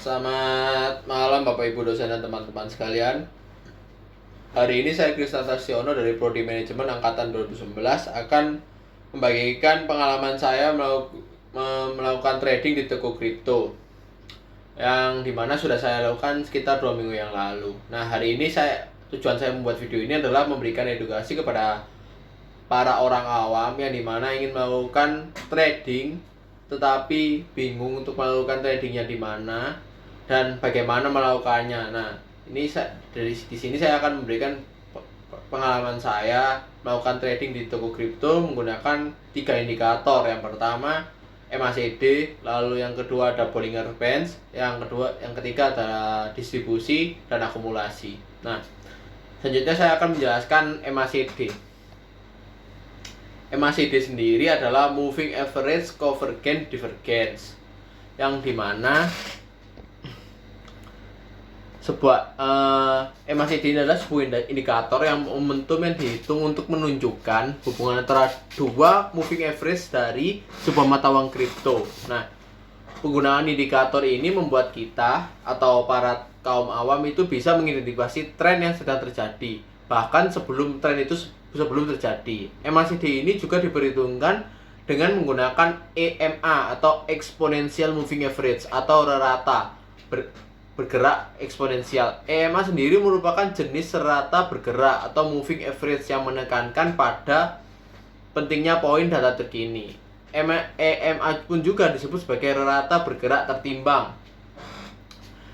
Selamat malam Bapak Ibu dosen dan teman-teman sekalian. Hari ini saya Krisna Tasyono dari Prodi Manajemen Angkatan 2019 akan membagikan pengalaman saya melakukan trading di toko kripto yang dimana sudah saya lakukan sekitar 2 minggu yang lalu. Nah, hari ini tujuan saya membuat video ini adalah memberikan edukasi kepada para orang awam yang dimana ingin melakukan trading tetapi bingung untuk melakukan tradingnya di mana dan bagaimana melakukannya. Nah, ini di sini saya akan memberikan pengalaman saya melakukan trading di toko kripto menggunakan 3 indikator. Yang pertama MACD, lalu yang kedua ada Bollinger Bands, yang ketiga adalah distribusi dan akumulasi. Nah, selanjutnya saya akan menjelaskan MACD. MACD sendiri adalah Moving Average Convergence Divergence, yang dimana MACD ini adalah sebuah indikator yang momentum yang dihitung untuk menunjukkan hubungan antara dua moving average dari sebuah mata uang kripto. Nah, penggunaan indikator ini membuat kita atau para kaum awam itu bisa mengidentifikasi tren yang sedang terjadi, bahkan sebelum terjadi. MACD ini juga diperhitungkan dengan menggunakan EMA atau Exponential Moving Average atau rata bergerak eksponensial. EMA sendiri merupakan jenis rata bergerak atau moving average yang menekankan pada pentingnya poin data terkini. EMA pun juga disebut sebagai rata bergerak tertimbang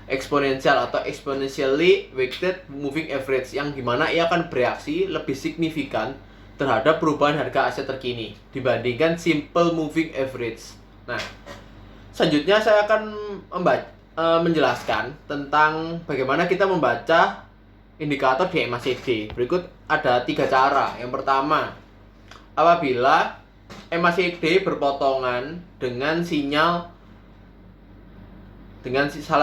eksponensial atau exponentially weighted moving average, yang dimana ia akan bereaksi lebih signifikan terhadap perubahan harga aset terkini dibandingkan simple moving average. Nah, selanjutnya saya akan menjelaskan tentang bagaimana kita membaca indikator di MACD. Berikut ada 3 cara. Yang pertama, apabila MACD berpotongan dengan salah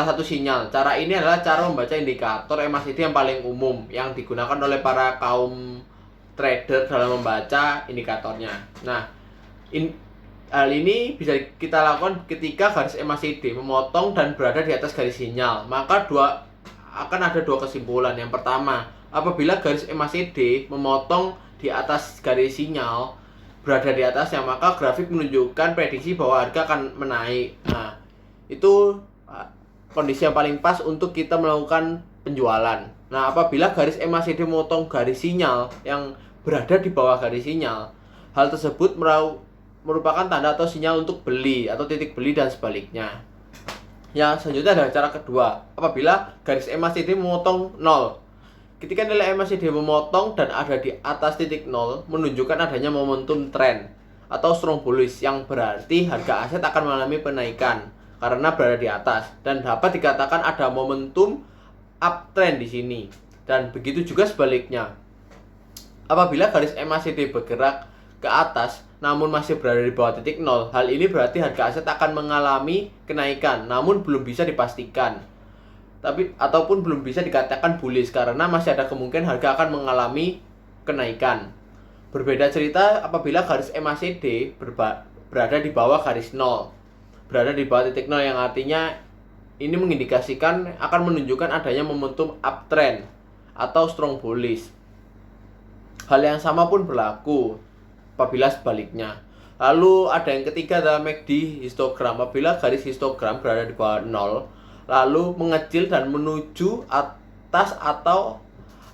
satu sinyal. Cara ini adalah cara membaca indikator MACD yang paling umum yang digunakan oleh para kaum trader dalam membaca indikatornya. Nah, hal ini bisa kita lakukan ketika garis MACD memotong dan berada di atas garis sinyal. Maka akan ada 2 kesimpulan. Yang pertama, apabila garis MACD memotong di atas garis sinyal, berada di atasnya, maka grafik menunjukkan prediksi bahwa harga akan menaik. Nah, itu kondisi yang paling pas untuk kita melakukan penjualan. Nah, apabila garis MACD memotong garis sinyal yang berada di bawah garis sinyal, hal tersebut merupakan tanda atau sinyal untuk beli atau titik beli dan sebaliknya. Yang selanjutnya adalah cara kedua, apabila garis MACD memotong 0. Ketika nilai MACD memotong dan ada di atas titik 0, menunjukkan adanya momentum trend atau strong bullish, yang berarti harga aset akan mengalami penaikan karena berada di atas, dan dapat dikatakan ada momentum uptrend di sini. Dan begitu juga sebaliknya. Apabila garis MACD bergerak ke atas namun masih berada di bawah titik 0, hal ini berarti harga aset akan mengalami kenaikan namun belum bisa dipastikan ataupun belum bisa dikatakan bullish karena masih ada kemungkinan harga akan mengalami kenaikan. Berbeda cerita apabila garis MACD berada di bawah garis 0, berada di bawah titik 0, yang artinya ini mengindikasikan akan menunjukkan adanya momentum uptrend atau strong bullish. Hal yang sama pun berlaku apabila sebaliknya. Lalu ada yang ketiga adalah MACD histogram. Apabila garis histogram berada di bawah 0 lalu mengecil dan menuju atas, atau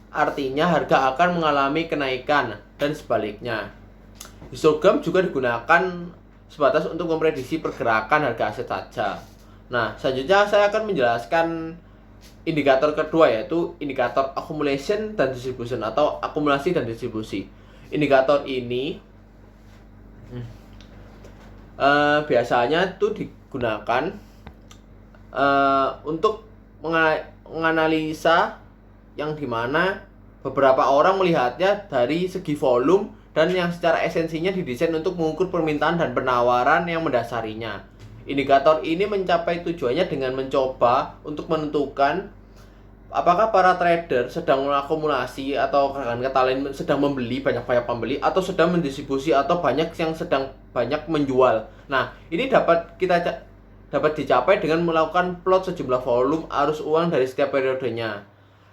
artinya harga akan mengalami kenaikan, dan sebaliknya. Histogram juga digunakan sebatas untuk memprediksi pergerakan harga aset saja. Nah, selanjutnya saya akan menjelaskan indikator kedua, yaitu indikator accumulation dan distribution atau akumulasi dan distribusi. Indikator ini biasanya itu digunakan untuk menganalisa, yang dimana beberapa orang melihatnya dari segi volume dan yang secara esensinya didesain untuk mengukur permintaan dan penawaran yang mendasarinya. Indikator ini mencapai tujuannya dengan mencoba untuk menentukan apakah para trader sedang mengakumulasi atau kata lain sedang membeli banyak-banyak pembeli, atau sedang mendistribusi atau banyak yang sedang banyak menjual. Nah, ini dapat kita dapat dicapai dengan melakukan plot sejumlah volume arus uang dari setiap periodenya.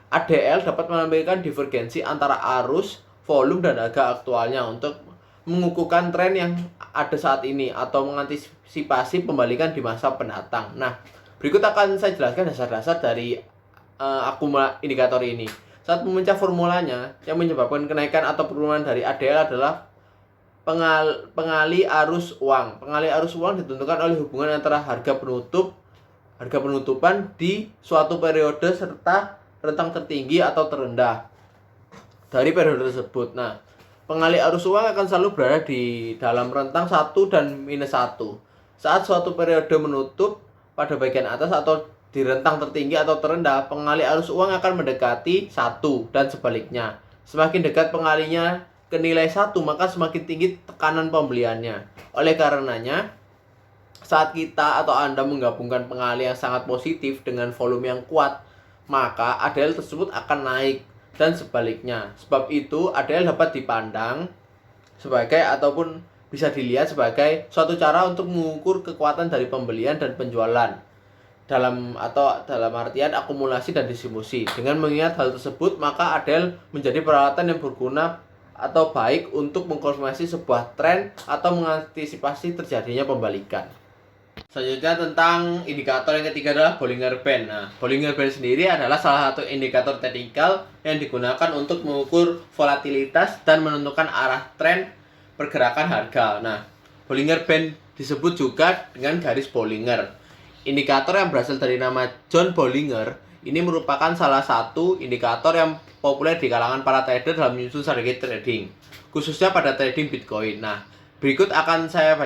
ADL dapat menampilkan divergensi antara arus, volume, dan harga aktualnya untuk mengukuhkan tren yang ada saat ini atau mengantisipasi pembalikan di masa pendatang. Nah, berikut akan saya jelaskan dasar-dasar dari indikator ini. Saat memecah formulanya, yang menyebabkan kenaikan atau penurunan dari ADL adalah pengali arus uang. Pengali arus uang ditentukan oleh hubungan antara harga penutupan di suatu periode serta rentang tertinggi atau terendah dari periode tersebut. Nah, pengali arus uang akan selalu berada di dalam rentang 1 dan minus 1. Saat suatu periode menutup pada bagian atas atau di rentang tertinggi atau terendah, pengali arus uang akan mendekati 1 dan sebaliknya. Semakin dekat pengalinya ke nilai 1, maka semakin tinggi tekanan pembeliannya. Oleh karenanya, saat kita atau Anda menggabungkan pengali yang sangat positif dengan volume yang kuat, maka ADL tersebut akan naik dan sebaliknya. Sebab itu, ADL dapat dipandang sebagai ataupun bisa dilihat sebagai suatu cara untuk mengukur kekuatan dari pembelian dan penjualan dalam artian akumulasi dan distribusi. Dengan mengingat hal tersebut, maka ADL menjadi peralatan yang berguna atau baik untuk mengkonfirmasi sebuah tren atau mengantisipasi terjadinya pembalikan. Selanjutnya tentang indikator yang ketiga adalah Bollinger Band. Nah, Bollinger Band sendiri adalah salah satu indikator teknikal yang digunakan untuk mengukur volatilitas dan menentukan arah tren pergerakan harga. Nah, Bollinger Band disebut juga dengan garis Bollinger. Indikator yang berasal dari nama John Bollinger ini merupakan salah satu indikator yang populer di kalangan para trader dalam menyusun strategi trading, khususnya pada trading Bitcoin. Nah, berikut akan saya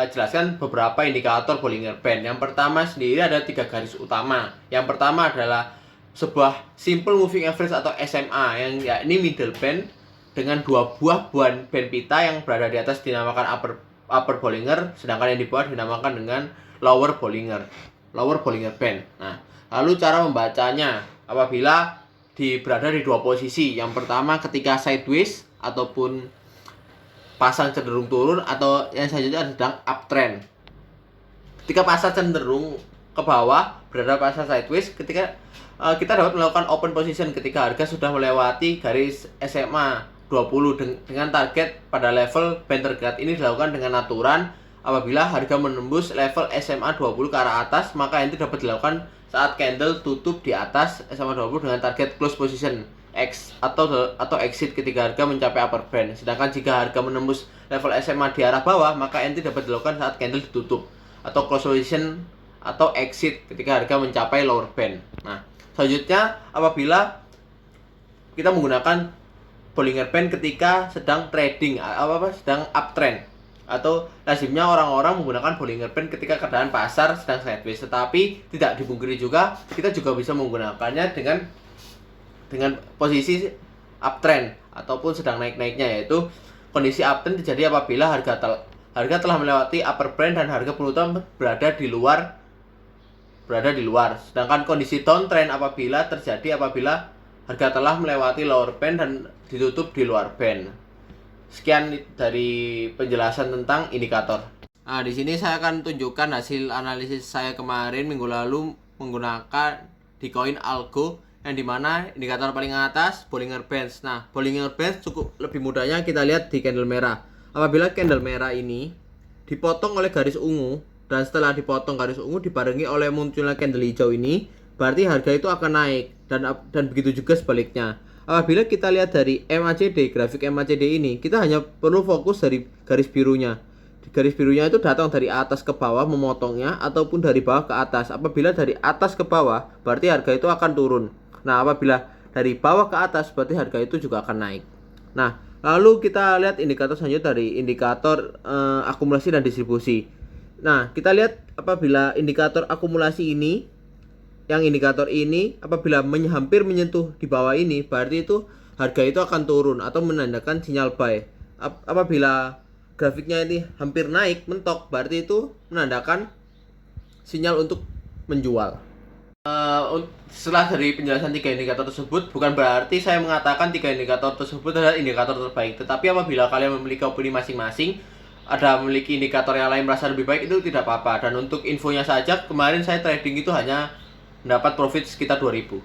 jelaskan beberapa indikator Bollinger Band. Yang pertama sendiri ada 3 garis utama. Yang pertama adalah sebuah Simple Moving Average atau SMA, yang yakni middle band dengan 2 buah band pita yang berada di atas dinamakan upper Bollinger, sedangkan yang di bawah dinamakan dengan lower Bollinger Band. Nah, lalu cara membacanya apabila berada di 2 posisi. Yang pertama ketika sideways ataupun pasang cenderung turun, atau yang selanjutnya sedang uptrend. Ketika pasang cenderung ke bawah, berada pasang sideways, ketika kita dapat melakukan open position ketika harga sudah melewati garis SMA 20 dengan target pada level band terdekat. Ini dilakukan dengan aturan apabila harga menembus level SMA 20 ke arah atas, maka itu dapat dilakukan saat candle tutup di atas SMA 20 dengan target close position X atau exit ketika harga mencapai upper band. Sedangkan jika harga menembus level SMA di arah bawah, maka entry dapat dilakukan saat candle ditutup atau close position atau exit ketika harga mencapai lower band. Nah, selanjutnya apabila kita menggunakan Bollinger Band ketika sedang trading sedang uptrend, atau lazimnya orang-orang menggunakan Bollinger Band ketika keadaan pasar sedang sideways. Tetapi tidak dipungkiri juga, kita juga bisa menggunakannya dengan posisi uptrend ataupun sedang naik-naiknya, yaitu kondisi uptrend terjadi apabila harga telah melewati upper band dan harga penutupan berada di luar. Sedangkan kondisi downtrend terjadi apabila harga telah melewati lower band dan ditutup di luar band. Sekian dari penjelasan tentang indikator. Nah, di sini saya akan tunjukkan hasil analisis saya kemarin minggu lalu menggunakan di koin Algo, yang dimana indikator paling atas Bollinger Bands. Nah, Bollinger Bands cukup lebih mudahnya kita lihat di candle merah. Apabila candle merah ini dipotong oleh garis ungu, dan setelah dipotong garis ungu dibarengi oleh munculnya candle hijau ini, berarti harga itu akan naik, dan begitu juga sebaliknya. Apabila kita lihat dari MACD, grafik MACD ini, kita hanya perlu fokus dari garis birunya. Garis birunya itu datang dari atas ke bawah memotongnya, ataupun dari bawah ke atas. Apabila dari atas ke bawah, berarti harga itu akan turun. Nah, apabila dari bawah ke atas, berarti harga itu juga akan naik. Nah, lalu kita lihat indikator selanjutnya dari indikator akumulasi dan distribusi. Nah, kita lihat apabila indikator akumulasi ini, yang indikator ini apabila hampir menyentuh di bawah ini, berarti itu harga itu akan turun atau menandakan sinyal buy. Apabila grafiknya ini hampir naik mentok, berarti itu menandakan sinyal untuk menjual. Setelah dari penjelasan 3 indikator tersebut, bukan berarti saya mengatakan 3 indikator tersebut adalah indikator terbaik. Tetapi apabila kalian memiliki opini masing-masing, ada memiliki indikator yang lain merasa lebih baik, itu tidak apa-apa. Dan untuk infonya saja, kemarin saya trading itu hanya mendapat profit sekitar 2000.